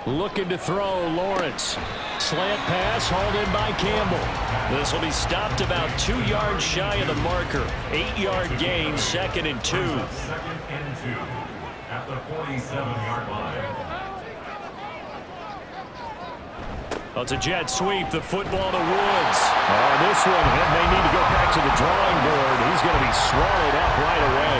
Looking to throw, Lawrence. Slant pass hauled in by Campbell. This will be stopped about 2 yards shy of the marker. 8-yard gain, 2nd and 2. 2nd and 2 at the 47-yard line. Well, it's a jet sweep, the football to Woods. Oh, this one may need to go back to the drawing board. He's going to be swallowed up right away.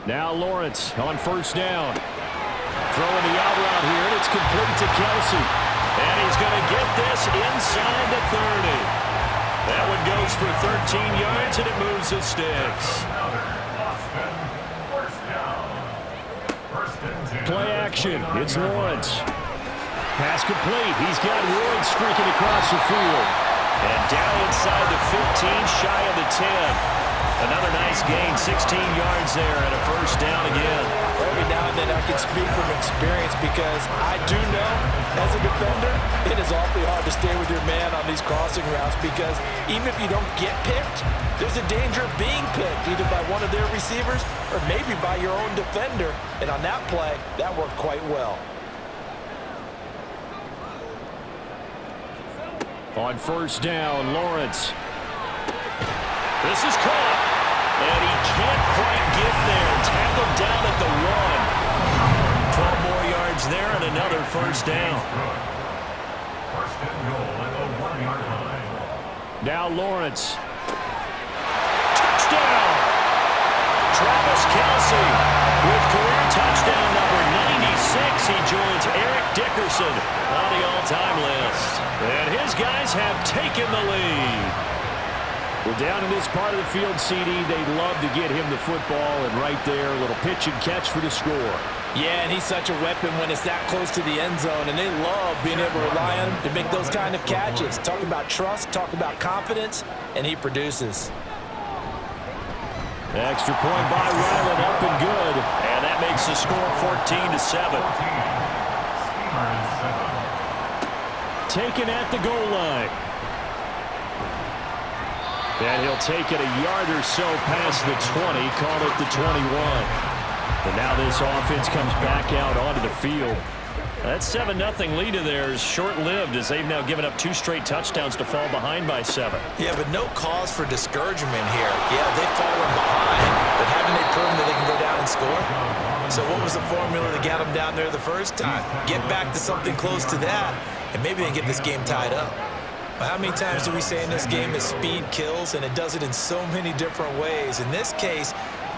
Now Lawrence on 1st down. Throwing the out route here, and it's complete to Kelsey. And he's going to get this inside the 30. That one goes for 13 yards, and it moves the sticks. Play action. It's Lawrence. Pass complete. He's got Woods streaking across the field. And down inside the 15, shy of the 10. Another nice gain, 16 yards there, and a 1st down again. Every now and then I can speak from experience because I do know, as a defender, it is awfully hard to stay with your man on these crossing routes because even if you don't get picked, there's a danger of being picked either by one of their receivers or maybe by your own defender. And on that play, that worked quite well. On 1st down, Lawrence. This is caught, and he can't quite get there. Tackled down at the 1. 12 more yards there and another 1st down. 1st and goal at the 1-yard line. Now Lawrence. Touchdown! Travis Kelsey with career touchdown number 96. He joins Eric Dickerson on the all-time list. And his guys have taken the lead. We're down in this part of the field, CD. They'd love to get him the football, and right there, a little pitch and catch for the score. Yeah, and he's such a weapon when it's that close to the end zone, and they love being able to rely on him to make those kind of catches. Talk about trust, talk about confidence, and he produces. Extra point by Ryland, up and good. And that makes the score 14-7. Taken at the goal line. And he'll take it a yard or so past the 20, call it the 21. And now this offense comes back out onto the field. That 7-0 lead of theirs short-lived as they've now given up 2 straight touchdowns to fall behind by 7. Yeah, but no cause for discouragement here. Yeah, they've fallen behind, but haven't they proven that they can go down and score? So what was the formula to get them down there the first time? Get back to something close to that, and maybe they get this game tied up. But how many times do we say in this game that speed kills, and it does it in so many different ways? In this case,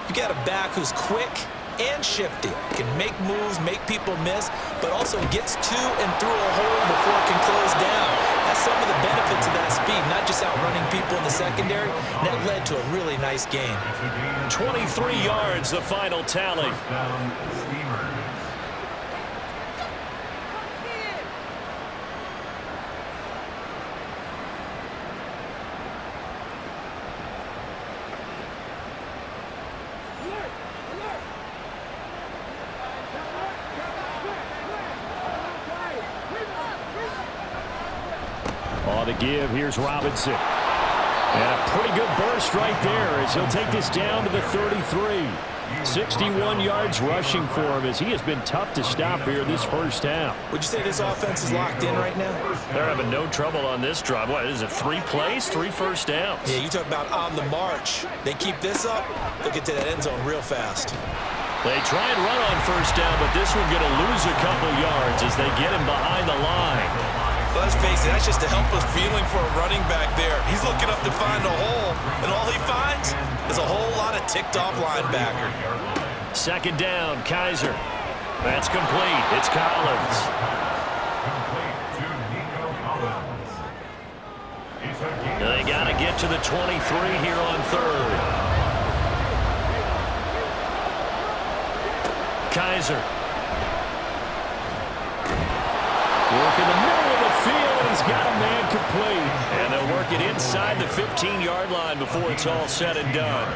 you got a back who's quick and shifty, can make moves, make people miss, but also gets to and through a hole before it can close down. That's some of the benefits of that speed, not just outrunning people in the secondary. And that led to a really nice game. 23 yards, the final tally. On the give, here's Robinson. And a pretty good burst right there as he'll take this down to the 33. 61 yards rushing for him as he has been tough to stop here this first half. Would you say this offense is locked in right now? They're having no trouble on this drive. What is it, 3 plays, 3 first downs? Yeah, you talk about on the march. They keep this up, they'll get to that end zone real fast. They try and run on first down, but this one going to lose a couple yards as they get him behind the line. Let's face it, that's just a helpless feeling for a running back there. He's looking up to find a hole, and all he finds is a whole lot of ticked-off linebacker. 2nd down, Kaiser. That's complete. It's Collins. They got to get to the 23 here on 3rd. Kaiser. Work in the middle of the field, and he's got a man complete. And they'll work it inside the 15-yard line before it's all said and done.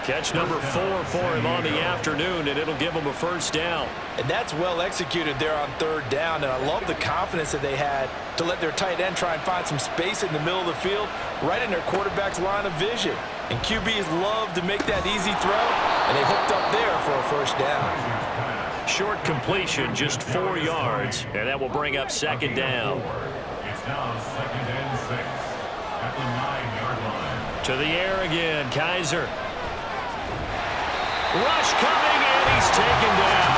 Catch number 4 for him on the afternoon, and it'll give him a first down. And that's well executed there on third down, and I love the confidence that they had to let their tight end try and find some space in the middle of the field, right in their quarterback's line of vision. And QBs love to make that easy throw, and they hooked up there for a first down. Short completion, just 4 yards, and that will bring up second down. It's now 2nd and 6 at the 9-yard line. To the air again, Kaiser. Rush coming, and he's taken down.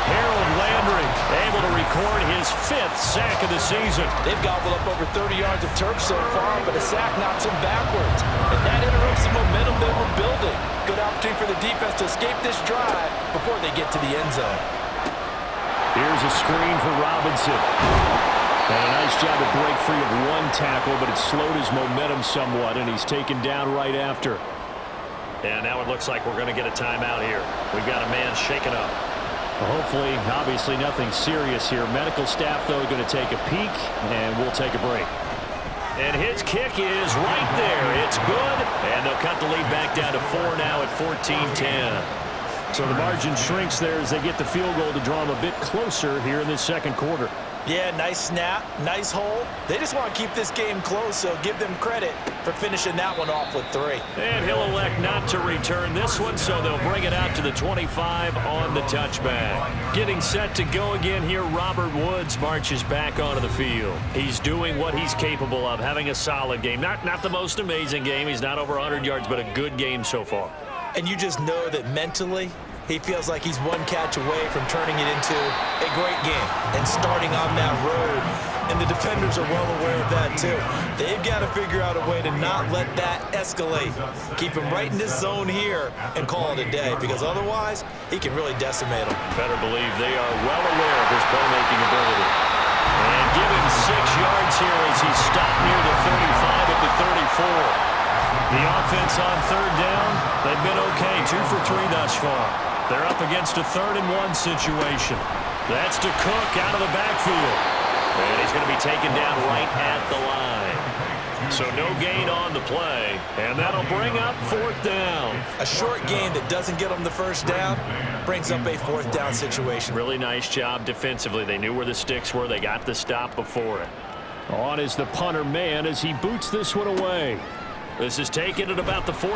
Harold Landry able to record his 5th sack of the season. They've gobbled up over 30 yards of turf so far, but a sack knocks them backwards. And that interrupts the momentum they were building. Good opportunity for the defense to escape this drive before they get to the end zone. Here's a screen for Robinson. And a nice job to break free of one tackle, but it slowed his momentum somewhat, and he's taken down right after. And now it looks like we're going to get a timeout here. We've got a man shaken up. Well, hopefully, obviously nothing serious here. Medical staff, though, going to take a peek, and we'll take a break. And his kick is right there. It's good, and they'll cut the lead back down to 4 now at 14-10. So the margin shrinks there as they get the field goal to draw them a bit closer here in this second quarter. Yeah, nice snap, nice hole. They just want to keep this game close, so give them credit for finishing that one off with 3. And he'll elect not to return this one, so they'll bring it out to the 25 on the touchback. Getting set to go again here, Robert Woods marches back onto the field. He's doing what he's capable of, having a solid game. Not the most amazing game. He's not over 100 yards, but a good game so far. And you just know that mentally, he feels like he's one catch away from turning it into a great game and starting on that road. And the defenders are well aware of that, too. They've got to figure out a way to not let that escalate. Keep him right in this zone here and call it a day, because otherwise, he can really decimate them. Better believe they are well aware of his playmaking ability. And give him 6 yards here as he's stopped near the 35 at the 34. The offense on third down, they've been okay, 2 for 3 thus far. They're up against a 3rd-and-1 situation. That's to Cook out of the backfield. And he's going to be taken down right at the line. So no gain on the play, and that'll bring up 4th down. A short gain that doesn't get them the first down brings up a 4th down situation. Really nice job defensively. They knew where the sticks were. They got the stop before it. On is the punter man as he boots this one away. This is taken at about the 14.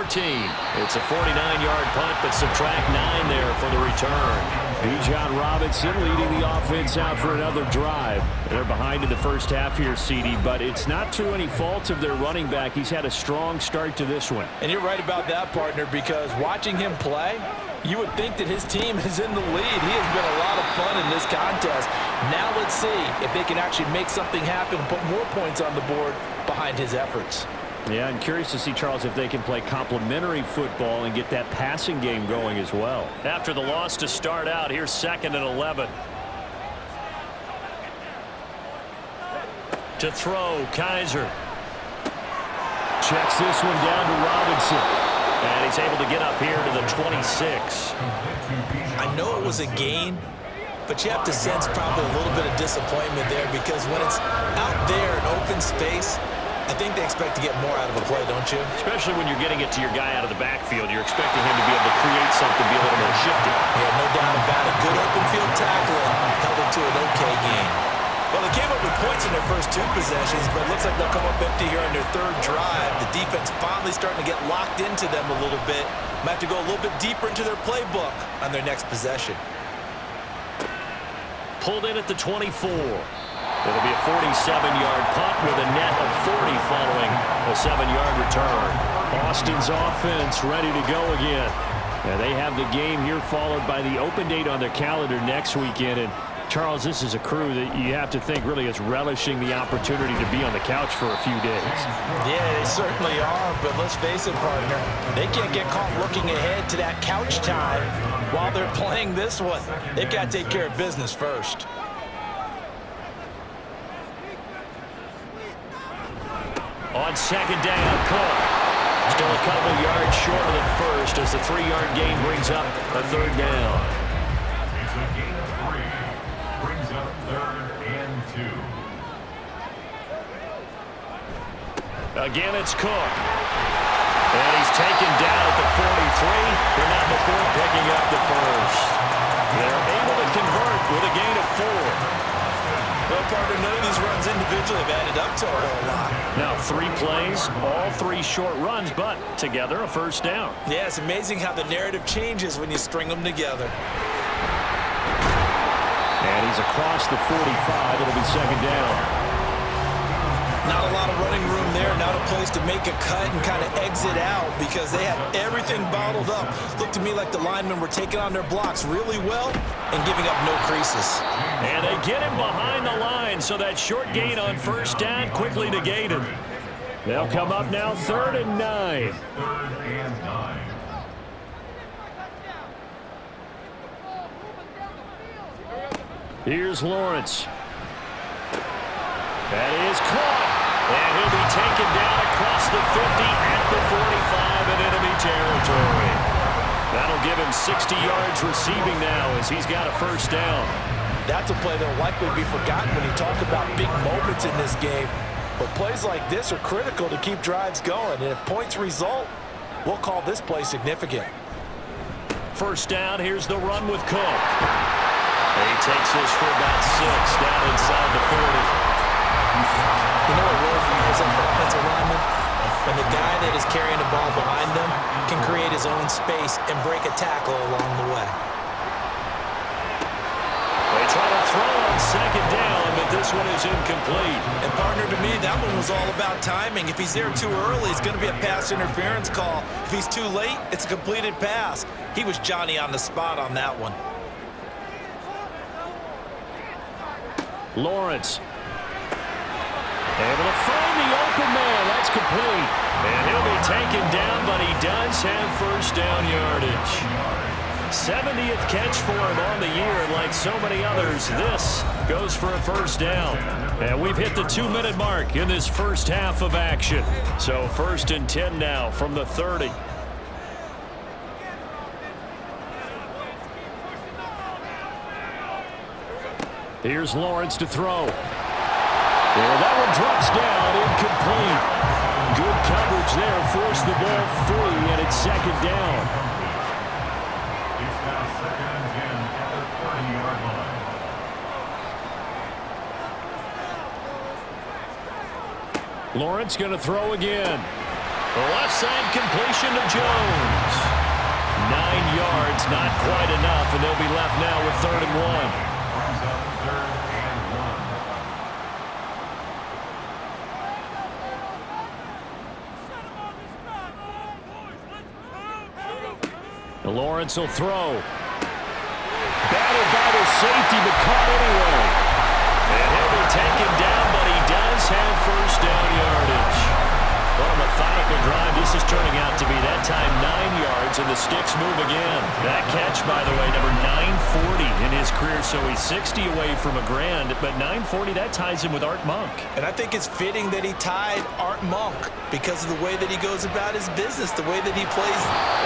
It's a 49-yard punt, but subtract 9 there for the return. Bijan Robinson leading the offense out for another drive. They're behind in the first half here, CD, but it's not through any fault of their running back. He's had a strong start to this one. And you're right about that, partner, because watching him play, you would think that his team is in the lead. He has been a lot of fun in this contest. Now let's see if they can actually make something happen and put more points on the board behind his efforts. Yeah, I'm curious to see, Charles, if they can play complementary football and get that passing game going as well. After the loss to start out, here's 2nd and 11. To throw, Kaiser. Checks this one down to Robinson. And he's able to get up here to the 26. I know it was a gain, but you have to sense probably a little bit of disappointment there, because when it's out there in open space, I think they expect to get more out of a play, don't you? Especially when you're getting it to your guy out of the backfield. You're expecting him to be able to create something, be a little more shifty. Yeah, no doubt about it. Good open field tackling held it to an okay game. Well, they came up with points in their first 2 possessions, but it looks like they'll come up empty here on their 3rd drive. The defense finally starting to get locked into them a little bit. Might have to go a little bit deeper into their playbook on their next possession. Pulled in at the 24. It'll be a 47-yard punt with a net of 40 following a 7-yard return. Austin's offense ready to go again. And they have the game here followed by the open date on their calendar next weekend. And Charles, this is a crew that you have to think really is relishing the opportunity to be on the couch for a few days. Yeah, they certainly are, but let's face it, partner. They can't get caught looking ahead to that couch time while they're playing this one. They've got to take care of business first. On 2nd down, Cook. Still a couple yards short of the first as the 3-yard gain brings up a 3rd down. It's a gain of 3. Brings up 3rd and 2. Again, it's Cook. And he's taken down at the 43, but not before picking up the first. They're able to convert with a gain of 4. Well, partner, none of these runs individually have added up to a whole lot. Now 3 plays, all 3 short runs, but together a first down. Yeah, it's amazing how the narrative changes when you string them together. And he's across the 45. It'll be second down. Not a lot of running room there. Not a place to make a cut and kind of exit out because they had everything bottled up. Looked to me like the linemen were taking on their blocks really well and giving up no creases. And they get him behind the line, so that short gain on first down quickly negated. They'll come up now 3rd and 9. 3rd and 9. Here's Lawrence. That is caught. And he'll be taken down across the 50 at the 45 in enemy territory. That'll give him 60 yards receiving now as he's got a first down. That's a play that will likely be forgotten when you talk about big moments in this game. But plays like this are critical to keep drives going. And if points result, we'll call this play significant. First down, here's the run with Cook. And he takes this for about 6 down inside the 40. You know what really fires up offensive linemen? When the guy that is carrying the ball behind them can create his own space and break a tackle along the way. They try to throw on second down, but this one is incomplete. And partner, to me, that one was all about timing. If he's there too early, it's going to be a pass interference call. If he's too late, it's a completed pass. He was Johnny on the spot on that one. Lawrence. Able to find the open man. That's complete. And he'll be taken down, but he does have first down yardage. 70th catch for him on the year, and like so many others, this goes for a first down. And we've hit the 2-minute mark in this first half of action. So 1st and 10 now from the 30. Here's Lawrence to throw. And that one drops down, incomplete. Good coverage there, forced the ball free, and it's second down. It's now 2nd and 10 at the 30-yard line. Lawrence going to throw again. The left side completion to Jones. 9 yards, not quite enough, and they'll be left now with 3rd and 1. Brings up 3rd and 1. Lawrence will throw. Battled by the safety, but caught anyway. And he'll be taken down, but he does have first down yardage. What a methodical drive this is turning out to be. That time 9 yards, and the sticks move again. That catch, by the way, number 940 in his career, so he's 60 away from a grand, but 940, that ties him with Art Monk. And I think it's fitting that he tied Art Monk because of the way that he goes about his business, the way that he plays.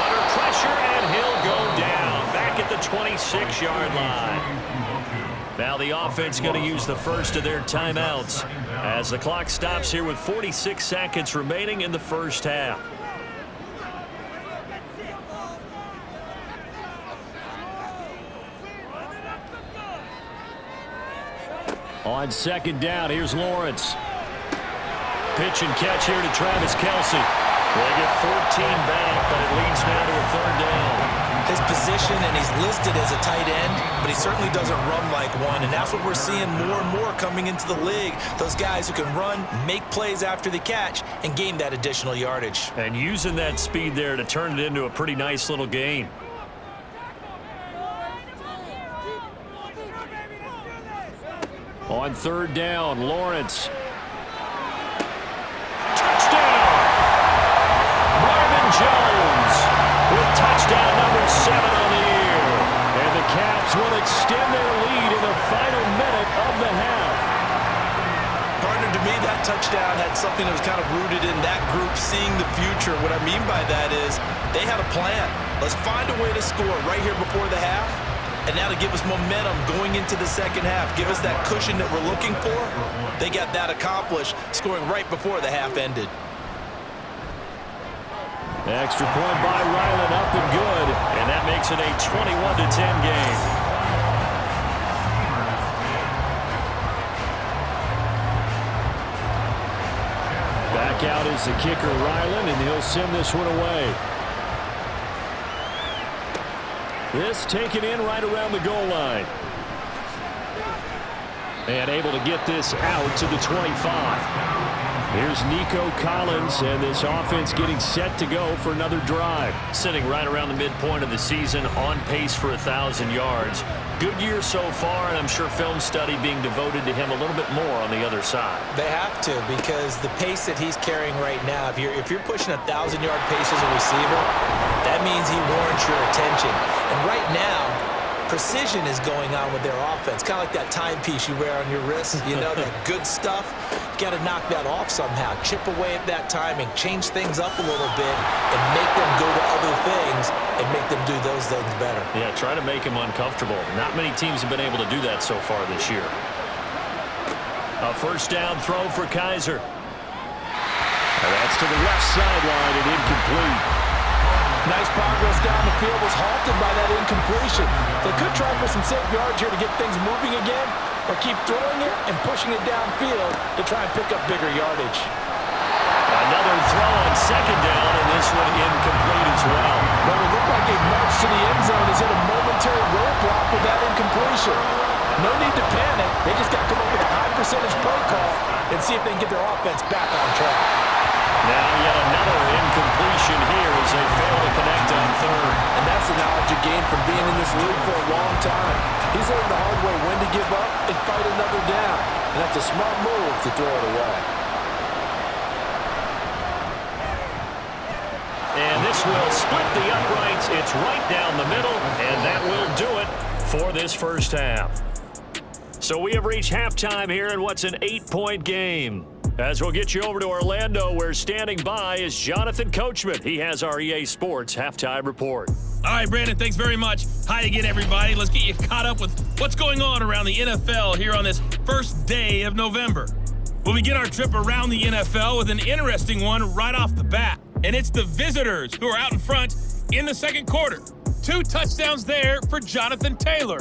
Under pressure, and he'll go down back at the 26-yard line. Now the offense going to use the first of their timeouts as the clock stops here with 46 seconds remaining in the first half. On second down, here's Lawrence. Pitch and catch here to Travis Kelce. They get 14 back, but it leads now to a 3rd down. His position, and he's listed as a tight end, but he certainly doesn't run like one, and that's what we're seeing more and more coming into the league. Those guys who can run, make plays after the catch, and gain that additional yardage. And using that speed there to turn it into a pretty nice little gain. On 3rd down, Lawrence. Touchdown! Marvin Jones with touchdown number 7 on the year. And the Caps will extend their lead in the final minute of the half. Partner, to me, that touchdown had something that was kind of rooted in that group seeing the future. What I mean by that is they had a plan. Let's find a way to score right here before the half. And now to give us momentum going into the second half, give us that cushion that we're looking for, they got that accomplished, scoring right before the half ended. Extra point by Ryland, up and good. And that makes it a 21-10 game. Back out is the kicker, Ryland, and he'll send this one away. This taken in right around the goal line. And able to get this out to the 25. Here's Nico Collins, and this offense getting set to go for another drive. Sitting right around the midpoint of the season, on pace for 1,000 yards. Good year so far, and I'm sure film study being devoted to him a little bit more on the other side. They have to, because the pace that he's carrying right now, if you're pushing 1,000-yard pace as a receiver, that means he warrants your attention. And right now, precision is going on with their offense. Kind of like that timepiece you wear on your wrist, you know, that good stuff. You got to knock that off somehow. Chip away at that timing, change things up a little bit, and make them go to other things and make them do those things better. Yeah, try to make him uncomfortable. Not many teams have been able to do that so far this year. A first down throw for Kaiser. And that's to the left sideline and incomplete. Nice progress down the field, was halted by that incompletion. They could try for some safe yards here to get things moving again, or keep throwing it and pushing it downfield to try and pick up bigger yardage. Another throw on second down, and this one incomplete as well. But it looked like a march to the end zone has hit a momentary roadblock with that incompletion. No need to panic. They just got to come up with a high percentage play call and see if they can get their offense back on track. Now yet another incompletion here as they fail to connect on third. And that's the knowledge you gain from being in this league for a long time. He's learned the hard way when to give up and fight another down. And that's a smart move to throw it away. And this will split the uprights. It's right down the middle, and that will do it for this first half. So we have reached halftime here in what's an 8-point game. As we'll get you over to Orlando, where standing by is Jonathan Coachman. He has our EA Sports halftime report. All right, Brandon, thanks very much. Hi again, everybody. Let's get you caught up with what's going on around the NFL here on this first day of November. We'll begin our trip around the NFL with an interesting one right off the bat. And it's the visitors who are out in front in the second quarter. 2 touchdowns there for Jonathan Taylor.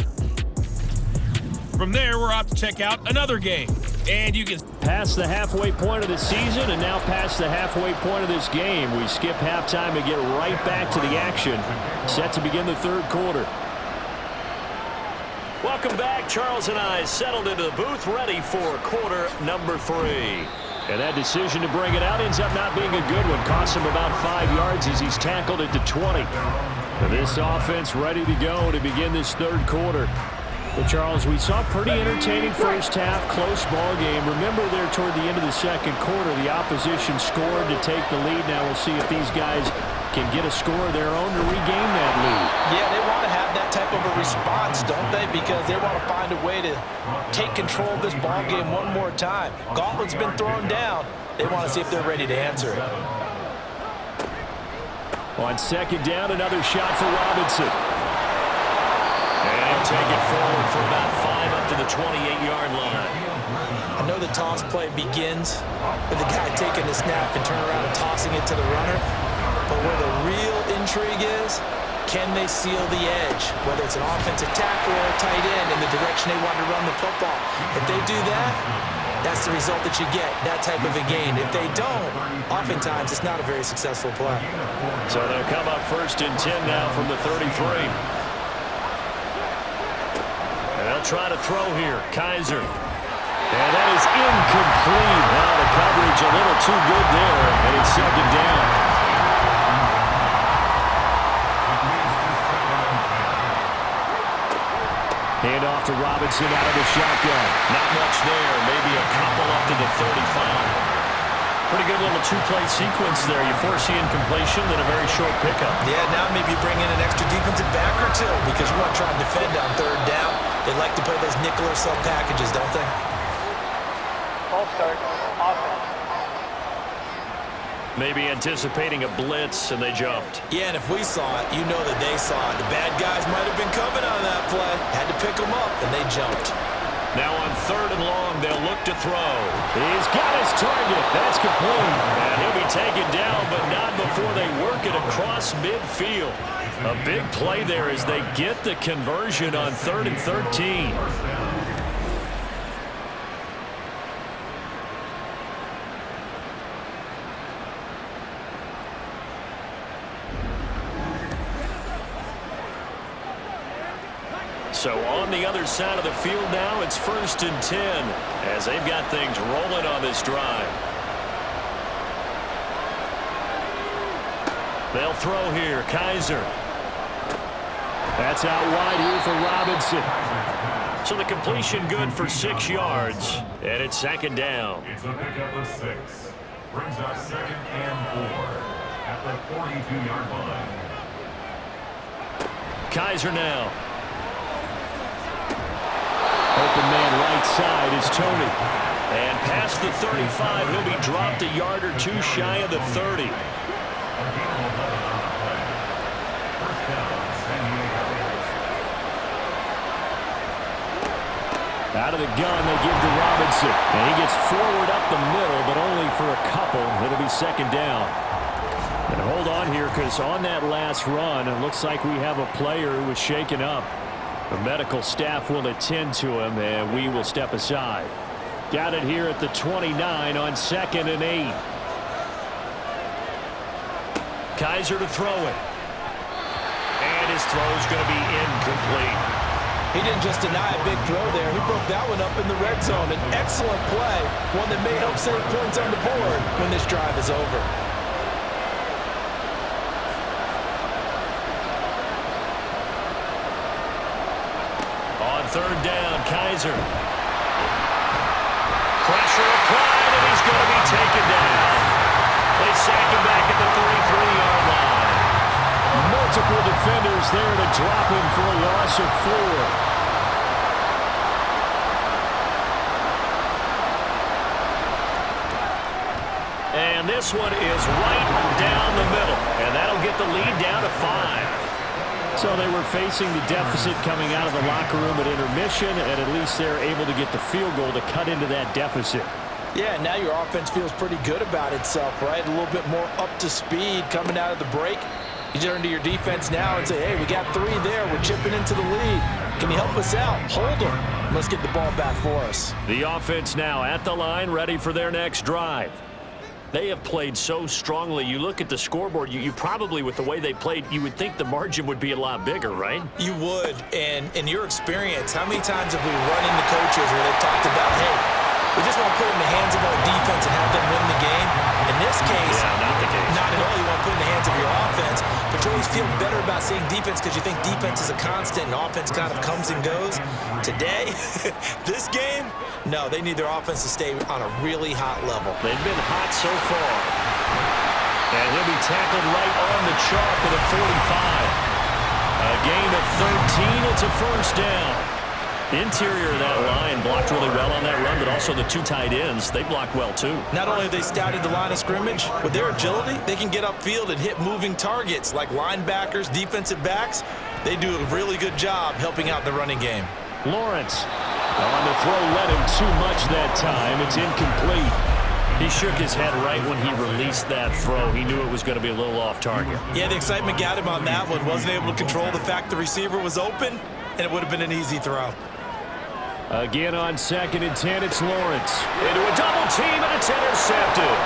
From there, we're off to check out another game. And you can past the halfway point of the season and now past the halfway point of this game. We skip halftime and get right back to the action. Set to begin the third quarter. Welcome back. Charles and I settled into the booth, ready for quarter number 3. And that decision to bring it out ends up not being a good one. Costs him about 5 yards as he's tackled it to 20. And this offense ready to go to begin this third quarter. But, Charles, we saw a pretty entertaining first half, close ball game. Remember there toward the end of the second quarter, the opposition scored to take the lead. Now we'll see if these guys can get a score of their own to regain that lead. Yeah, they want to have that type of a response, don't they? Because they want to find a way to take control of this ball game one more time. Gauntlet's been thrown down. They want to see if they're ready to answer it. On second down, another shot for Robinson. And he'll take it forward for about 5 up to the 28-yard line. I know the toss play begins with the guy taking the snap and turn around and tossing it to the runner. But where the real intrigue is, can they seal the edge? Whether it's an offensive tackle or a tight end in the direction they want to run the football. If they do that, that's the result that you get, that type of a gain. If they don't, oftentimes it's not a very successful play. So they'll come up first and 10 now from the 33. And they'll try to throw here. Kaiser. And that is incomplete. Now the coverage a little too good there, and it's second down. Hand off to Robinson out of the shotgun. Not much there. Maybe a couple up to the 35. Pretty good little two-play sequence there. You force the incompletion, then a very short pickup. Yeah, now maybe you bring in an extra defensive back or two because you want to try and defend on third down. They like to play those nickel or sub packages, don't they? False start. Offense. Maybe anticipating a blitz, and they jumped. Yeah, and if we saw it, you know that they saw it. The bad guys might have been coming on that play. Had to pick them up, and they jumped. Now on 3rd and long, they'll look to throw. He's got his target. That's complete. And he'll be taken down, but not before they work it across midfield. A big play there as they get the conversion on 3rd and 13. So on the other side of the field now, it's 1st and 10 as they've got things rolling on this drive. They'll throw here. Kaiser. That's out wide here for Robinson. So the completion good for 6 yards, and it's 2nd down. It's a pickup of 6. Brings up 2nd and 4 at the 42-yard line. Kaiser now. Open man right side is Tony. And past the 35, he'll be dropped a yard or 2 shy of the 30. Out of the gun, they give to Robinson. And he gets forward up the middle, but only for a couple. It'll be 2nd down. And hold on here, because on that last run, it looks like we have a player who was shaken up. The medical staff will attend to him, and we will step aside. Got it here at the 29 on 2nd and 8. Kaiser to throw it. And his throw is going to be incomplete. He didn't just deny a big throw there. He broke that one up in the red zone. An excellent play, one that may help save points on the board when this drive is over. On 3rd down, Kaiser. Pressure applied, and he's going to be taken down. They sack him back at the 33-yard line. Multiple defenders there to drop him for a loss of 4. And this one is right down the middle, and that'll get the lead down to 5. So they were facing the deficit coming out of the locker room at intermission, and at least they're able to get the field goal to cut into that deficit. Yeah, now your offense feels pretty good about itself, right? A little bit more up to speed coming out of the break. You turn to your defense now and say, hey, we got 3 there. We're chipping into the lead. Can you help us out? Hold them. Let's get the ball back for us. The offense now at the line, ready for their next drive. They have played so strongly. You look at the scoreboard, you probably, with the way they played, you would think the margin would be a lot bigger, right? You would. And in your experience, how many times have we run into coaches where they've talked about, hey, we just want to put it in the hands of our defense and have them win the game? In this case, not the case. Not at all. You want to put it in the hands of your offense, but you always feel better about saying defense because you think defense is a constant and offense kind of comes and goes. Today, this game, no, they need their offense to stay on a really hot level. They've been hot so far. And he'll be tackled right on the chalk at a 45. A gain of 13. It's a 1st down. Interior of that line blocked really well on that run, but also the 2 tight ends, they blocked well too. Not only have they scouted the line of scrimmage, with their agility, they can get upfield and hit moving targets like linebackers, defensive backs. They do a really good job helping out the running game. Lawrence on the throw, led him too much that time. It's incomplete. He shook his head right when he released that throw. He knew it was going to be a little off target. Yeah, the excitement got him on that one. Wasn't able to control the fact the receiver was open, and it would have been an easy throw. Again on 2nd and 10, it's Lawrence. Into a double team, and it's intercepted.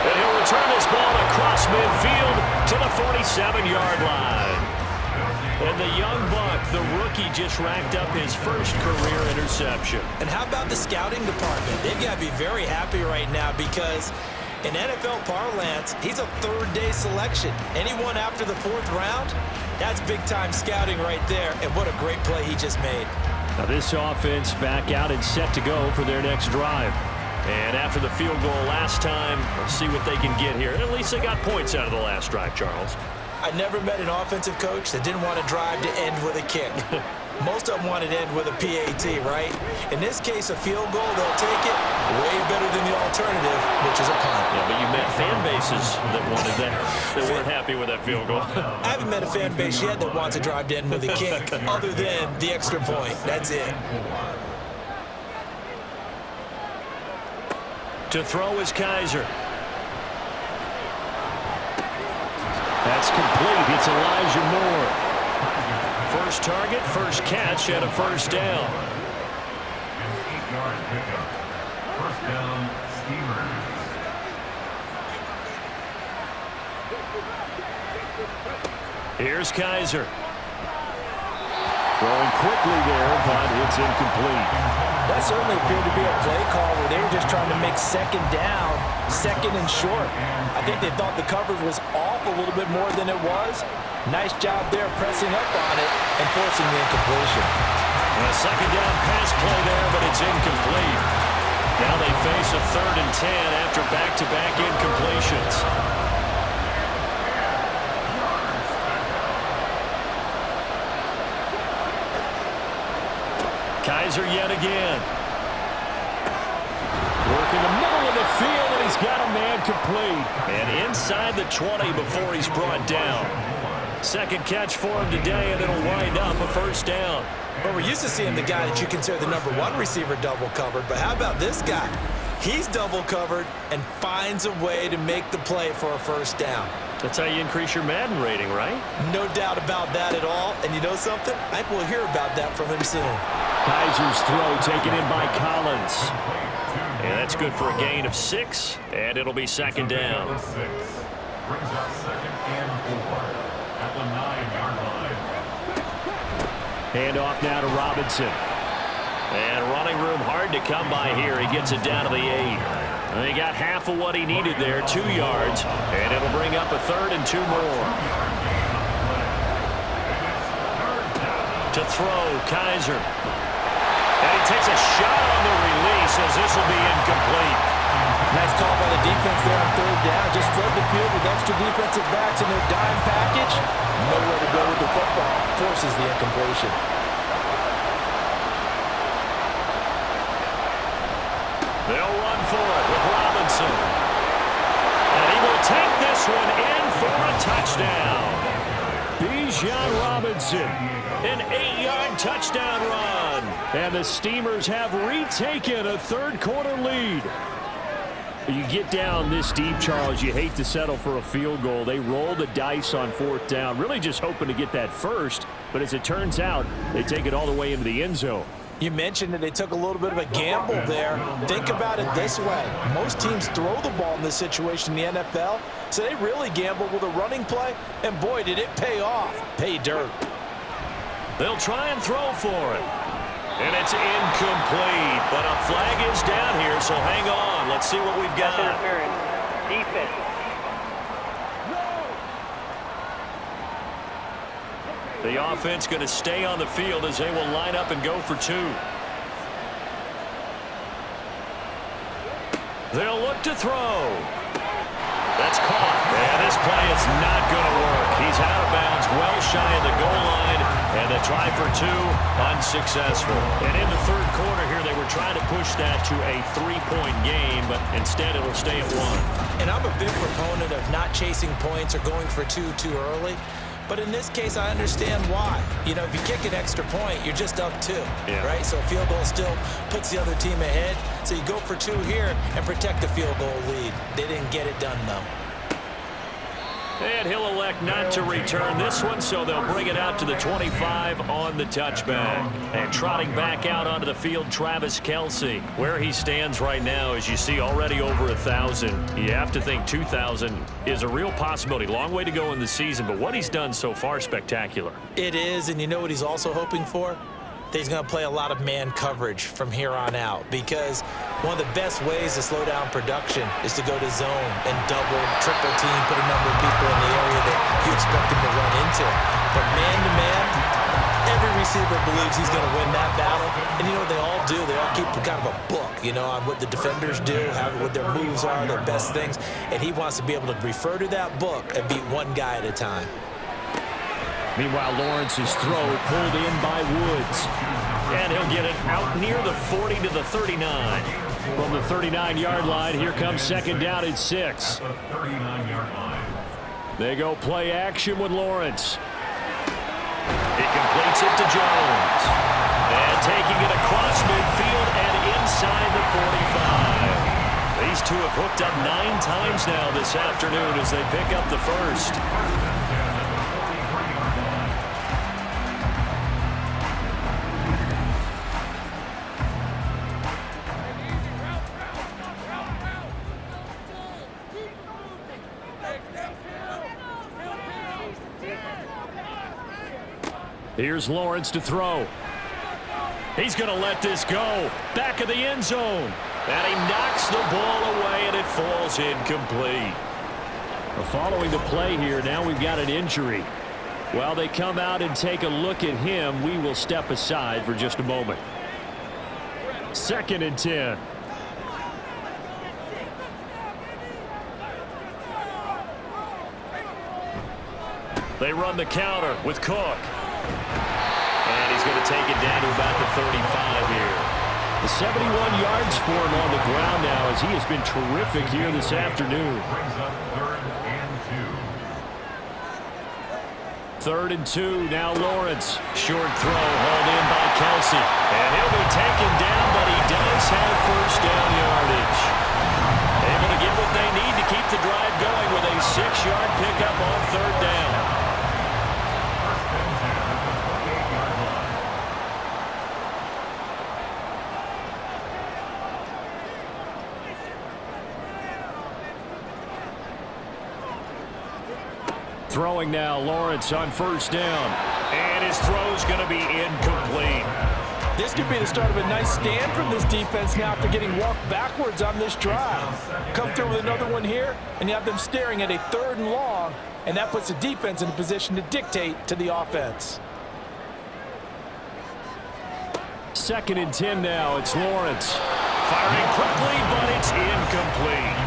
And he'll return this ball across midfield to the 47-yard line. And the young buck, the rookie, just racked up his first career interception. And how about the scouting department? They've got to be very happy right now because in NFL parlance, he's a 3rd-day selection. Anyone after the 4th round, that's big-time scouting right there. And what a great play he just made. Now this offense back out and set to go for their next drive. And after the field goal last time, let's see what they can get here. And at least they got points out of the last drive, Charles. I never met an offensive coach that didn't want to drive to end with a kick. Most of them wanted to end with a PAT, right? In this case, a field goal, they'll take it way better than the alternative, which is a punt. Yeah, but you met fan bases that wanted that, that weren't happy with that field goal. I haven't met a fan base yet that wants to drive to end with a kick, other than the extra point. That's it. To throw is Kaiser. That's complete. It's Elijah Moore. First target, first catch, and a first down. And 8-yard pickup. First down, Steelers. Here's Kaiser. Throwing quickly there, but it's incomplete. That certainly appeared to be a play call where they were just trying to make second down, second and short. I think they thought the coverage was off a little bit more than it was. Nice job there pressing up on it and forcing the incompletion. And a second down pass play there, but it's incomplete. Now they face a 3rd and 10 after back-to-back incompletions. Kaiser yet again. Working the middle of the field, and he's got a man complete. And inside the 20 before he's brought down. Second catch for him today, and it'll wind up a first down. Well, we're used to seeing the guy that you consider the #1 receiver double covered, but how about this guy? He's double covered and finds a way to make the play for a first down. That's how you increase your Madden rating, right? No doubt about that at all. And you know something? I think we'll hear about that from him soon. Kaiser's throw taken in by Collins. And that's good for a gain of 6, and it'll be second down. Brings up 2nd and 4 at the 9-yard line. Hand off now to Robinson. And running room hard to come by here. He gets it down to the 8. And he got half of what he needed there, 2 yards. And it'll bring up a 3rd and 2 more. To throw, Kaiser. And he takes a shot on the release as this will be incomplete. Nice call by the defense there on 3rd down. Just flood the field with extra defensive backs in their dime package. Nowhere to go with the football. Forces the incompletion. They'll run for it with Robinson. And he will take this one in for a touchdown. Bijan Robinson, an 8-yard touchdown run. And the Steamers have retaken a 3rd-quarter lead. You get down this deep, Charles, you hate to settle for a field goal. They roll the dice on 4th down, really just hoping to get that first. But as it turns out, they take it all the way into the end zone. You mentioned that they took a little bit of a gamble there. Think about it this way. Most teams throw the ball in this situation in the NFL, so they really gambled with a running play, and boy, did it pay off. Pay dirt. They'll try and throw for it. And it's incomplete, but a flag is down here, so hang on. Let's see what we've got. Interference. Defense. The offense going to stay on the field as they will line up and go for 2. They'll look to throw. That's caught. And this play is not going to work. He's out of bounds, well shy of the goal line. And the try for 2, unsuccessful. And in the 3rd quarter here, they were trying to push that to a 3-point game, but instead it'll stay at 1. And I'm a big proponent of not chasing points or going for 2 too early. But in this case, I understand why. You know, if you kick an extra point, you're just up 2, right? So a field goal still puts the other team ahead. So you go for 2 here and protect the field goal lead. They didn't get it done, though. And he'll elect not to return this one, so they'll bring it out to the 25 on the touchback. And trotting back out onto the field, Travis Kelce. Where he stands right now, as you see, already over 1,000. You have to think 2,000 is a real possibility. Long way to go in the season, but what he's done so far, spectacular. It is, and you know what he's also hoping for? That he's going to play a lot of man coverage from here on out, because one of the best ways to slow down production is to go to zone and double, triple team, put a number of people in the area that you expect him to run into. But man-to-man, every receiver believes he's going to win that battle. And you know what they all do? They all keep kind of a book, you know, on what the defenders do, what their moves are, their best things. And he wants to be able to refer to that book and beat one guy at a time. Meanwhile, Lawrence's throw pulled in by Woods. And he'll get it out near the 40 to the 39. From the 39-yard line, here comes second down and 6. At the 39-yard line. They go play action with Lawrence. He completes it to Jones. And taking it across midfield and inside the 45. These two have hooked up 9 times now this afternoon as they pick up the first. Here's Lawrence to throw. He's going to let this go. Back of the end zone. And he knocks the ball away, and it falls incomplete. Following the play here, now we've got an injury. While they come out and take a look at him, we will step aside for just a moment. 2nd and 10. They run the counter with Cook. And he's going to take it down to about the 35 here. The 71 yards for him on the ground now as he has been terrific here this afternoon. Brings up 3rd and 2, now Lawrence. Short throw hauled in by Kelsey. And he'll be taken down, but he does have first down yardage. Able to get what they need to keep the drive going with a 6-yard pickup on 3rd down. Throwing now, Lawrence on 1st down. And his throw's going to be incomplete. This could be the start of a nice stand from this defense now after getting walked backwards on this drive. Come through with another one here, and you have them staring at a 3rd and long, and that puts the defense in a position to dictate to the offense. 2nd and 10 now, it's Lawrence. Firing quickly, but it's incomplete.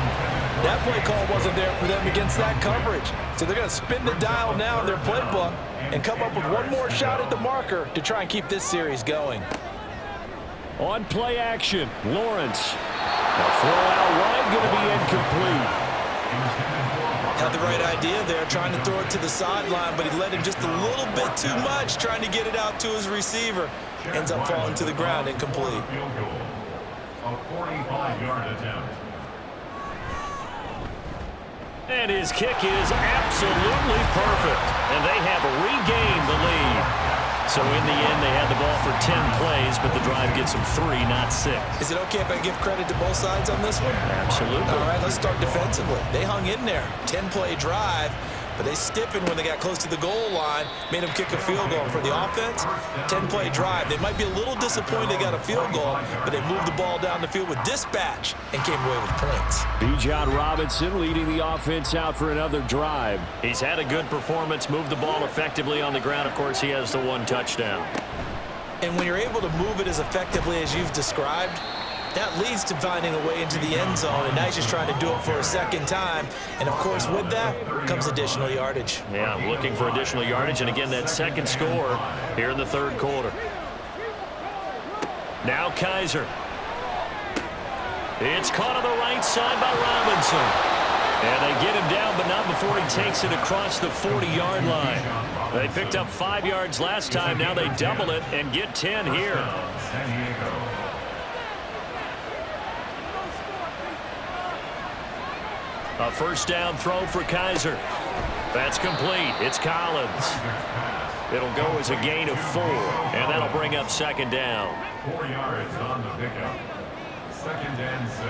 That play call wasn't there for them against that coverage. So they're going to spin the dial now in their playbook and come up with one more shot at the marker to try and keep this series going. On play action, Lawrence. The throw out wide going to be incomplete. Had the right idea there, trying to throw it to the sideline, but he let him just a little bit too much, trying to get it out to his receiver. Ends up falling to the ground, incomplete. A 45-yard attempt. And his kick is absolutely perfect. And they have regained the lead. So in the end, they had the ball for 10 plays, but the drive gets them 3, not 6. Is it okay if I give credit to both sides on this one? Absolutely. All right, let's start defensively. They hung in there. 10-play drive, but they stiffened when they got close to the goal line, made them kick a field goal. For the offense, 10-play drive. They might be a little disappointed they got a field goal, but they moved the ball down the field with dispatch and came away with points. Bijan Robinson leading the offense out for another drive. He's had a good performance, moved the ball effectively on the ground. Of course, he has the 1 touchdown. And when you're able to move it as effectively as you've described, that leads to finding a way into the end zone, and now he's just trying to do it for a 2nd time. And, of course, with that comes additional yardage. Yeah, looking for additional yardage, and again, that 2nd score here in the 3rd quarter. Now Kaiser. It's caught on the right side by Robinson. And they get him down, but not before he takes it across the 40-yard line. They picked up 5 yards last time. Now they double it and get 10 here. A 1st down throw for Kaiser. That's complete. It's Collins. It'll go as a gain of 4, and that'll bring up 2nd down. 4 yards on the pickup. 2nd and 6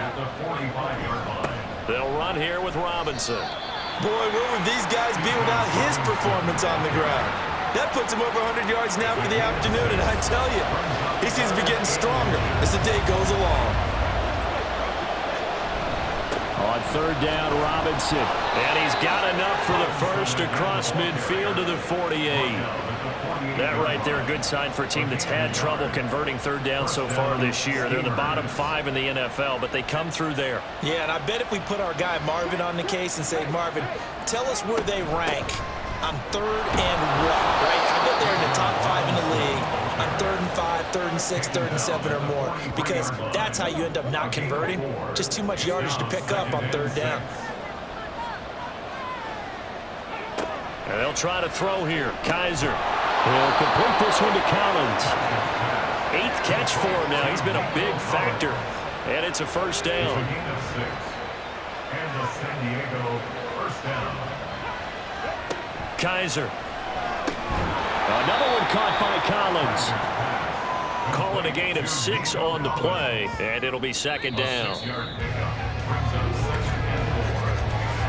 at the 45-yard line. They'll run here with Robinson. Boy, where would these guys be without his performance on the ground? That puts him over 100 yards now for the afternoon, and I tell you, he seems to be getting stronger as the day goes along. On 3rd down, Robinson. And he's got enough for the first across midfield to the 48. That right there, a good sign for a team that's had trouble converting 3rd down so far this year. They're the bottom 5 in the NFL, but they come through there. Yeah, and I bet if we put our guy Marvin on the case and say, Marvin, tell us where they rank on 3rd and what, right? I bet they're in the top 5 in the league on 3rd and 5, 3rd and 6, 3rd and 7 or more, because that's how you end up not converting. Just too much yardage to pick up on 3rd down. And they'll try to throw here. Kaiser. He'll complete this one to Collins. 8th catch for him now. He's been a big factor And it's a first It's a down. gain of 6. And the San Diego first down. Kaiser. Another one caught by Collins. Call it a gain of 6 on the play, and it'll be second down. 6-yard pickup brings up 2nd and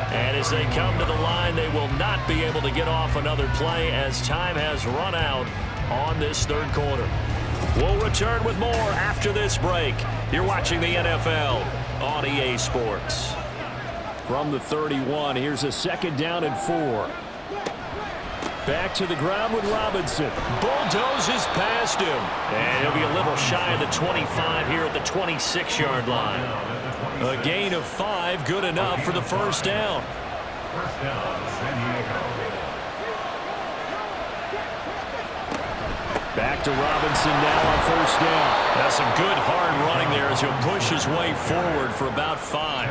4. And as they come to the line, they will not be able to get off another play as time has run out on this third quarter. We'll return with more after this break. You're watching the NFL on EA Sports. From the 31, here's a 2nd down and 4. Back to the ground with Robinson. Bulldozes past him. And he'll be a little shy of the 25 here at the 26-yard line. A gain of 5, good enough for the first down. First down, San Diego. Back to Robinson now on first down. That's some good hard running there as he'll push his way forward for about 5.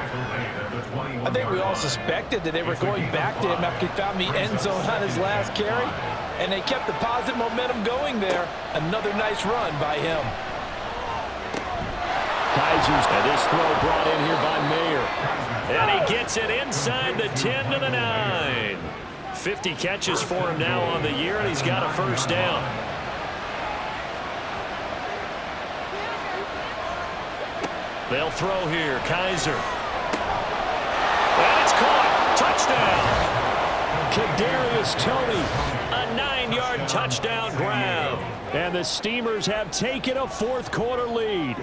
I think we all suspected that they were going back to him after he found the end zone on his last carry, and they kept the positive momentum going there. Another nice run by him. Kaiser's, and this throw brought in here by Mayer. And he gets it inside the 10 to the 9. 50 catches for him now on the year, and he's got a first down. They'll throw here. Kaiser. And it's caught. Touchdown. Kadarius Toney. A 9-yard touchdown grab. And the Steamers have taken a fourth-quarter lead.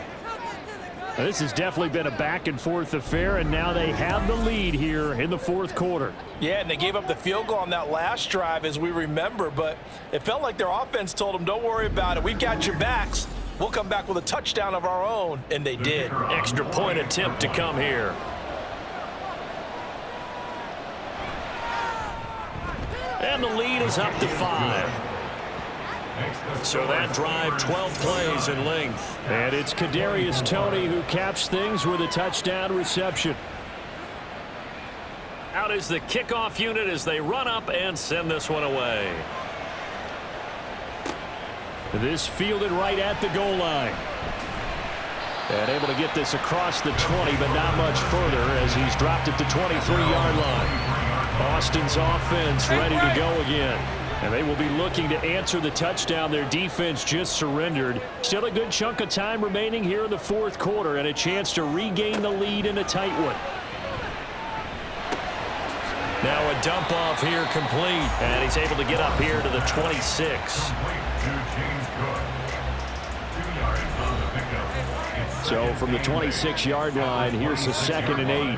Now, this has definitely been a back-and-forth affair, and now they have the lead here in the fourth quarter. Yeah, and they gave up the field goal on that last drive, as we remember, but it felt like their offense told them, don't worry about it. We've got your backs. We'll come back with a touchdown of our own, and they did. Extra point attempt to come here. And the lead is up to 5. So that drive, 12 plays in length. And it's Kadarius Toney who caps things with a touchdown reception. Out is the kickoff unit as they run up and send this one away. This fielded right at the goal line. And able to get this across the 20, but not much further as he's dropped it to 23-yard line. Austin's offense ready to go again. And they will be looking to answer the touchdown their defense just surrendered. Still a good chunk of time remaining here in the fourth quarter and a chance to regain the lead in a tight one. Now a dump off here complete. And he's able to get up here to the 26. So from the 26-yard line, here's the 2nd and 8.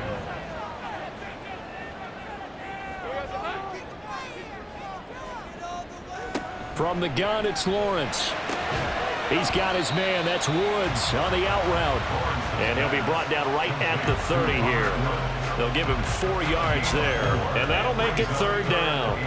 From the gun, it's Lawrence. He's got his man. That's Woods on the out route. And he'll be brought down right at the 30 here. They'll give him 4 yards there. And that'll make it third down.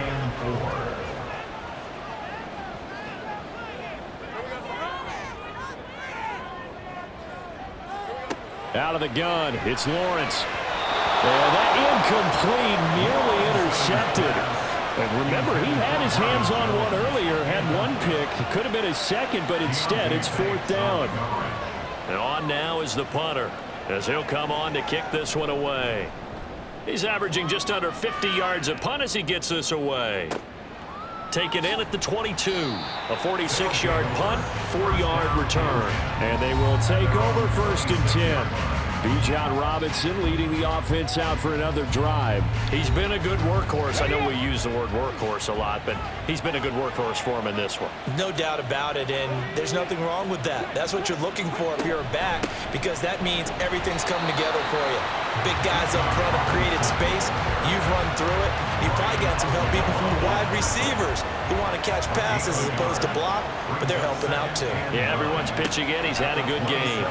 Out of the gun, it's Lawrence. And that incomplete, nearly intercepted. And remember, he had his hands on one earlier, had one pick. It could have been his second, but instead it's fourth down. And on now is the punter, as he'll come on to kick this one away. He's averaging just under 50 yards a punt as he gets this away. Taken in at the 22. A 46-yard punt, 4-yard return. And they will take over 1st and 10. Bijan Robinson leading the offense out for another drive. He's been a good workhorse. I know we use the word workhorse a lot, but he's been a good workhorse for him in this one. No doubt about it, and there's nothing wrong with that. That's what you're looking for if you're a back, because that means everything's coming together for you. Big guys up front have created space. You've run through it. You've probably got some help even from the wide receivers who want to catch passes as opposed to block, but they're helping out too. Yeah, everyone's pitching in. He's had a good game.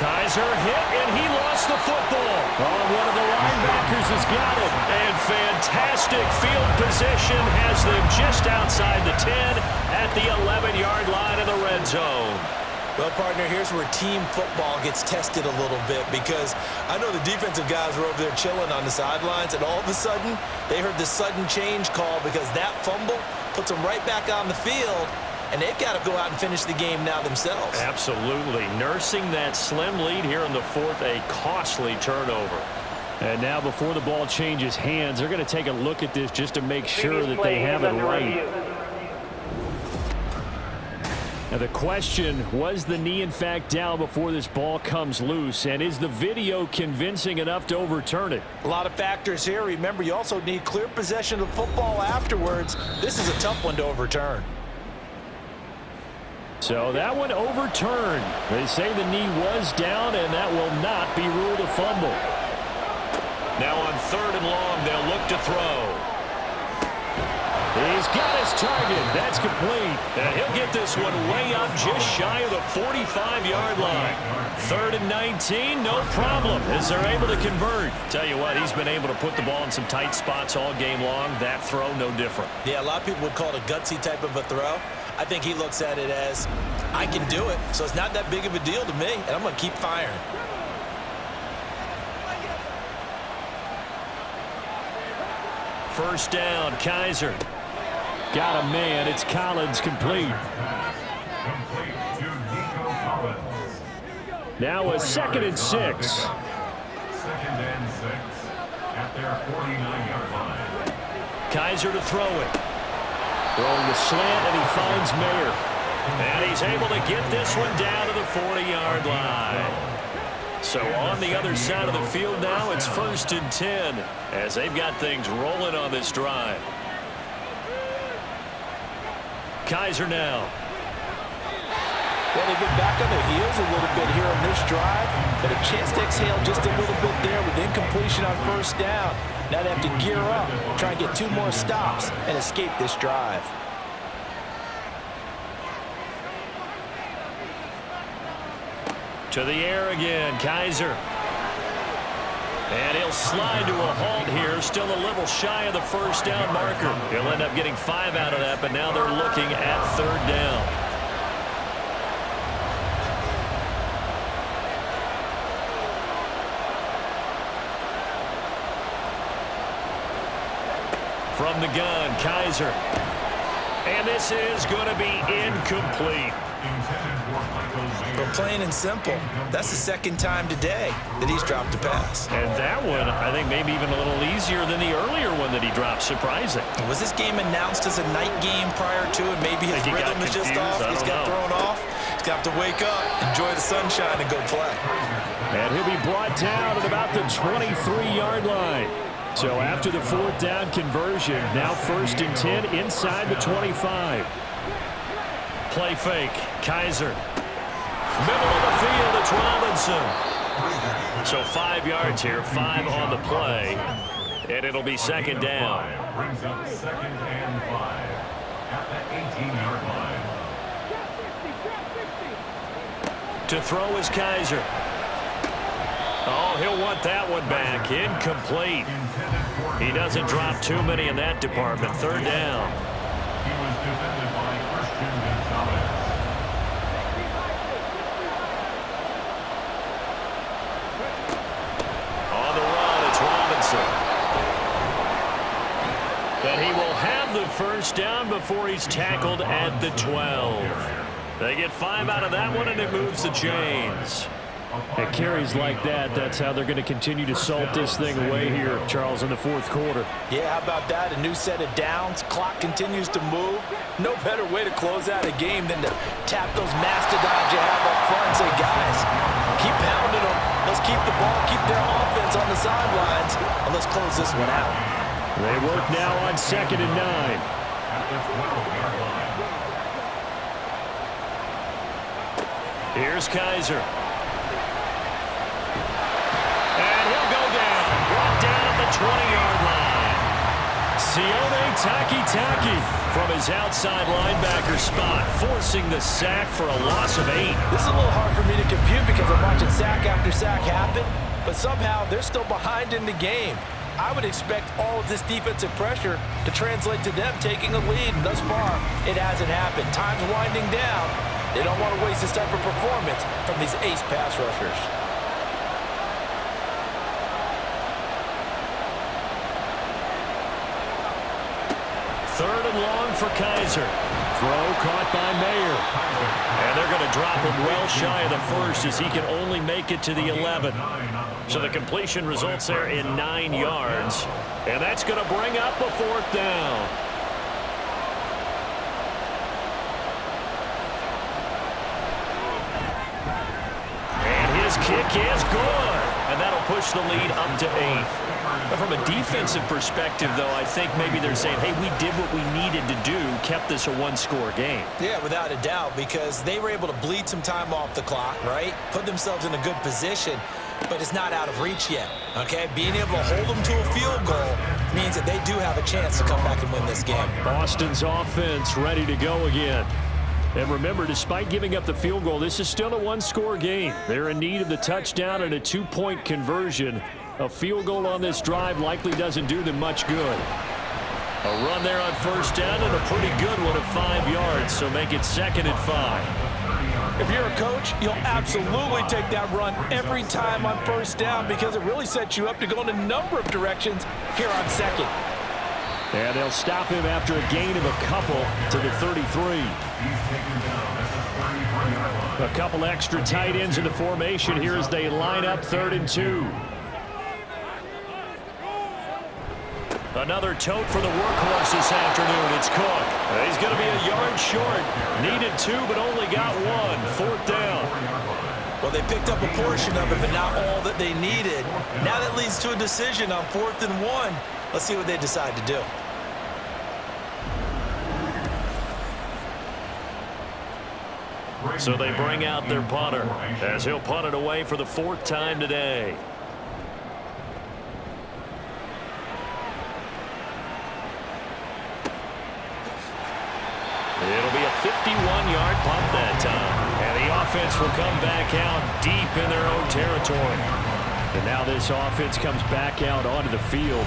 Kaiser hit, and he lost the football. Oh, one of the linebackers has got it. And fantastic field position has them just outside the 10 at the 11-yard line in the red zone. Well, partner, here's where team football gets tested a little bit, because I know the defensive guys were over there chilling on the sidelines, and all of a sudden, they heard the sudden change call because that fumble puts them right back on the field. and they've got to go out and finish the game now themselves. Absolutely. Nursing that slim lead here in the fourth, a costly turnover. And now before the ball changes hands, they're going to take a look at this just to make sure that they have it right. Now the question, was the knee in fact down before this ball comes loose? And is the video convincing enough to overturn it? A lot of factors here. Remember, you also need clear possession of football afterwards. This is a tough one to overturn. So that one overturned. They say the knee was down, and that will not be ruled a fumble. Now on 3rd and long, they'll look to throw. He's got his target. That's complete. And he'll get this one way up just shy of the 45-yard line. 3rd and 19, no problem, as they're able to convert. Tell you what, he's been able to put the ball in some tight spots all game long. That throw, no different. Yeah, a lot of people would call it a gutsy type of a throw. I think he looks at it as, I can do it, so it's not that big of a deal to me, and I'm going to keep firing. First down, Kaiser. Got a man. It's Collins complete. Now a 2nd and 6. 2nd and 6 at their 49-yard line. Kaiser to throw it. Throwing the slant, and he finds Mayer. And he's able to get this one down to the 40-yard line. So on the other side of the field now, it's 1st and 10 as they've got things rolling on this drive. Kaiser now. Well, they've been back on their heels a little bit here on this drive, but a chance to exhale just a little bit there with incompletion on 1st down. Now they have to gear up, try and get 2 more stops and escape this drive. To the air again, Kaiser. And he'll slide to a halt here, still a little shy of the 1st down marker. He'll end up getting 5 out of that, but now they're looking at 3rd down. From the gun, Kaiser. And this is going to be incomplete. But plain and simple, that's the 2nd time today that he's dropped a pass. And that one, I think, maybe even a little easier than the earlier one that he dropped. Surprising. Was this game announced as a night game prior to it? Maybe his rhythm is just off. He's got thrown off. He's got to wake up, enjoy the sunshine, and go play. And he'll be brought down at about the 23-yard line. So after the 4th down conversion, now 1st and 10 inside the 25. Play fake. Kaiser. Middle of the field, it's Robinson. So 5 yards here, 5 on the play. And it'll be 2nd down. Brings up 2nd and 5 at the 18-yard line. To throw is Kaiser. Oh, he'll want that one back. Incomplete. He doesn't drop too many in that department. 3rd down. He was defended by Christian Gonzalez. On the run, it's Robinson. But he will have the 1st down before he's tackled at the 12. They get 5 out of that one, and it moves the chains. At carries like that, that's how they're going to continue to salt this thing away here, Charles, in the 4th quarter. Yeah, how about that? A new set of downs. Clock continues to move. No better way to close out a game than to tap those mastodons you have up front and say, guys, keep pounding them. Let's keep the ball, keep their offense on the sidelines, and let's close this one out. They work now on 2nd and 9. At the 12-yard line. Here's Kaiser. And he'll go down. Brought down at the 20-yard line. Sione Takitaki from his outside linebacker spot, forcing the sack for a loss of 8. This is a little hard for me to compute because I'm watching sack after sack happen, but somehow they're still behind in the game. I would expect all of this defensive pressure to translate to them taking a lead, and thus far, it hasn't happened. Time's winding down. They don't want to waste this type of performance from these ace pass rushers. Third and long for Kaiser. throw caught by Mayer. And they're going to drop him well shy of the first as he can only make it to the 11. So the completion results there in 9 yards. And that's going to bring up a 4th down. And his kick is good. And that'll push the lead up to 8. But from a defensive perspective, though, I think maybe they're saying, hey, we did what we needed to do, kept this a one-score game. Yeah, without a doubt, because they were able to bleed some time off the clock, right? Put themselves in a good position, but it's not out of reach yet, okay? Being able to hold them to a field goal means that they do have a chance to come back and win this game. Boston's offense ready to go again. And remember, despite giving up the field goal, this is still a one-score game. They're in need of the touchdown and a 2-point conversion. A field goal on this drive likely doesn't do them much good. A run there on 1st down and a pretty good one of 5 yards, so make it 2nd and 5. If you're a coach, you'll absolutely take that run every time on 1st down because it really sets you up to go in a number of directions here on 2nd. And they'll stop him after a gain of a couple to the 33. A couple extra tight ends in the formation here as they line up 3rd and 2. Another tote for the workhorse this afternoon. It's Cook. He's going to be a yard short. Needed 2, but only got 1. 4th down. Well, they picked up a portion of it, but not all that they needed. Now that leads to a decision on 4th and 1. Let's see what they decide to do. So they bring out their punter as he'll punt it away for the 4th time today. It'll be a 51-yard punt that time. And the offense will come back out deep in their own territory. And now this offense comes back out onto the field.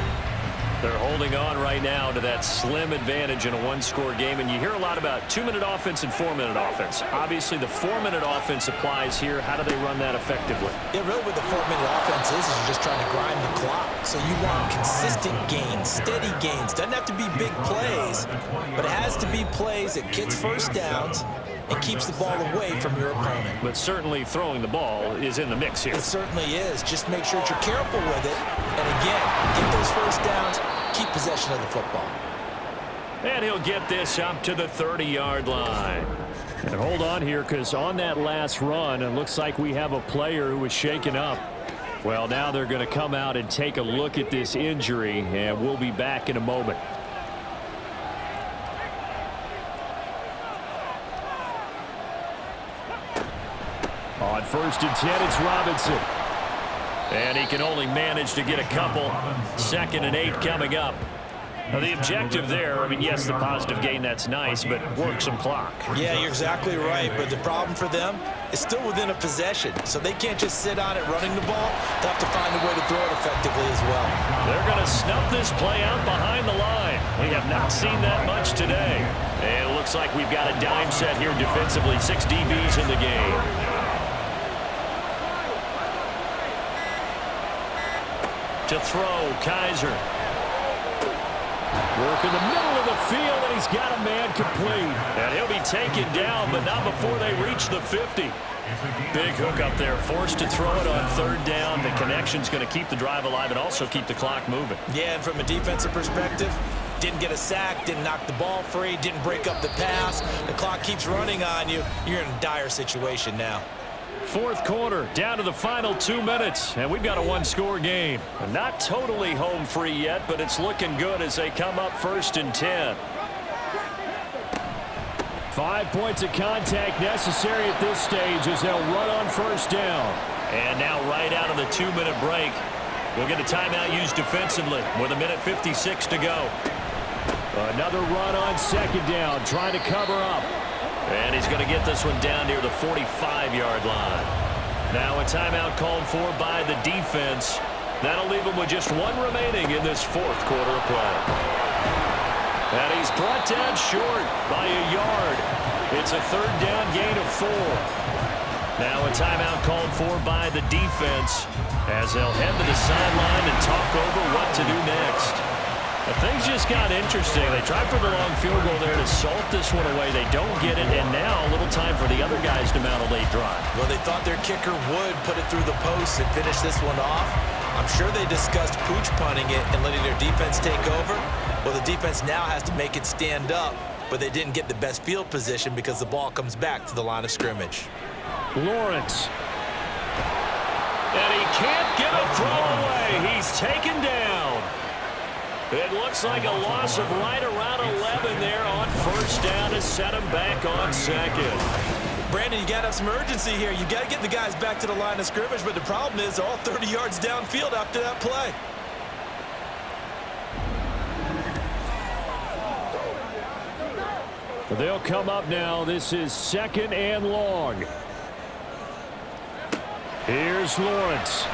They're holding on right now to that slim advantage in a one-score game. And you hear a lot about 2-minute offense and 4-minute offense. Obviously, the 4-minute offense applies here. How do they run that effectively? Yeah, really what the 4-minute offense is you're just trying to grind the clock. So you want consistent gains, steady gains. Doesn't have to be big plays, but it has to be plays that gets 1st downs and keeps the ball away from your opponent. But certainly throwing the ball is in the mix here. It certainly is. Just make sure that you're careful with it. And again, get those 1st downs, keep possession of the football. And he'll get this up to the 30-yard line. And hold on here, because on that last run, it looks like we have a player who was shaken up. Well, now they're going to come out and take a look at this injury, and we'll be back in a moment. On 1st and 10, it's Robinson. And he can only manage to get a couple. 2nd and 8 coming up. Now the objective there, I mean, yes, the positive gain, that's nice, but work some clock. Yeah, you're exactly right. But the problem for them is still within a possession. So they can't just sit on it running the ball. They'll have to find a way to throw it effectively as well. They're going to snuff this play out behind the line. We have not seen that much today. And it looks like we've got a dime set here defensively. 6 DBs in the game. To throw, Kaiser. Work in the middle of the field, and he's got a man complete. And he'll be taken down, but not before they reach the 50. Big hook up there, forced to throw it on 3rd down. The connection's going to keep the drive alive and also keep the clock moving. Yeah, and from a defensive perspective, didn't get a sack, didn't knock the ball free, didn't break up the pass. The clock keeps running on you. You're in a dire situation now. 4th quarter, down to the final 2 minutes, and we've got a one-score game. Not totally home free yet, but it's looking good as they come up 1st and 10. 5 points of contact necessary at this stage as they'll run on 1st down. And now right out of the 2-minute break, we'll get a timeout used defensively with 1:56 to go. Another run on 2nd down, trying to cover up. And he's going to get this one down near the 45-yard line. Now a timeout called for by the defense. That'll leave him with just 1 remaining in this 4th quarter of play. And he's brought down short by a yard. It's a 3rd down gain of 4. Now a timeout called for by the defense as they'll head to the sideline and talk over what to do next. Things just got interesting. They tried for the long field goal there to salt this one away. They don't get it, and now a little time for the other guys to mount a late drive. Well, they thought their kicker would put it through the post and finish this one off. I'm sure they discussed pooch punting it and letting their defense take over. Well, the defense now has to make it stand up, but they didn't get the best field position because the ball comes back to the line of scrimmage. Lawrence. And he can't get a throw away. He's taken down. It looks like a loss of right around 11 there on first down to set him back on second. Brandon, you got to have some urgency here. You got to get the guys back to the line of scrimmage, but the problem is all 30 yards downfield after that play. They'll come up now. This is 2nd and long. Here's Lawrence.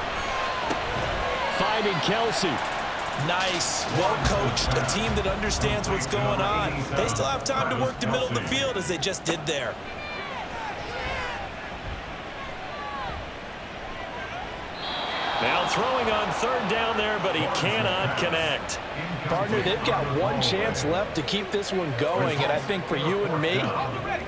Finding Kelsey. Nice, well-coached, a team that understands what's going on. They still have time to work the middle of the field as they just did there. Now throwing on 3rd down there, but he cannot connect. Partner, they've got one chance left to keep this one going, and I think for you and me,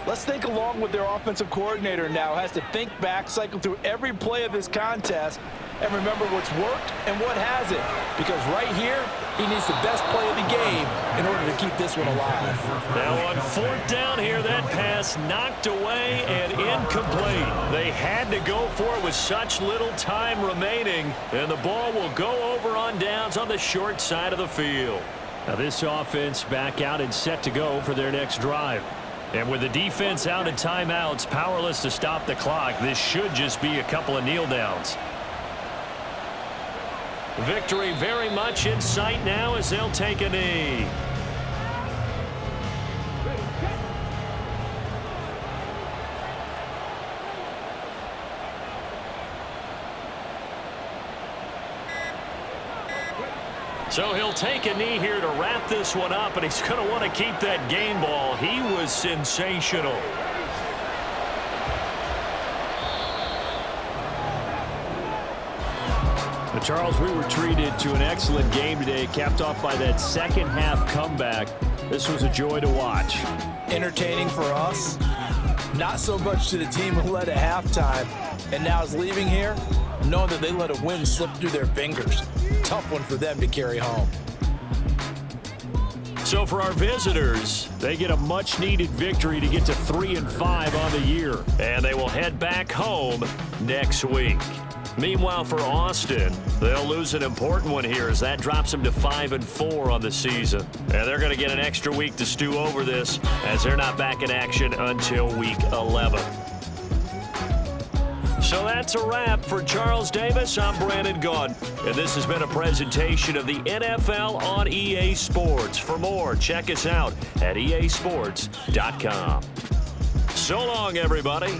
let's think along with their offensive coordinator now. Has to think back, cycle through every play of this contest, and remember what's worked and what hasn't. Because right here, he needs the best play of the game in order to keep this one alive. Now on 4th down here, that pass knocked away and incomplete. They had to go for it with such little time remaining, and the ball will go over on downs on the short side of the field. Now this offense back out and set to go for their next drive. And with the defense out in timeouts, powerless to stop the clock, this should just be a couple of kneel downs. Victory very much in sight now as they'll take a knee. So he'll take a knee here to wrap this one up, and he's going to want to keep that game ball. He was sensational. Charles, we were treated to an excellent game today, capped off by that second half comeback. This was a joy to watch. Entertaining for us, not so much to the team who led at halftime and now is leaving here, knowing that they let a win slip through their fingers. Tough one for them to carry home. So for our visitors, they get a much-needed victory to get to 3-5 on the year, and they will head back home next week. Meanwhile, for Austin, they'll lose an important one here as that drops them to 5-4 on the season. And they're going to get an extra week to stew over this as they're not back in action until week 11. So that's a wrap for Charles Davis. I'm Brandon Gaudin, and this has been a presentation of the NFL on EA Sports. For more, check us out at easports.com. So long, everybody.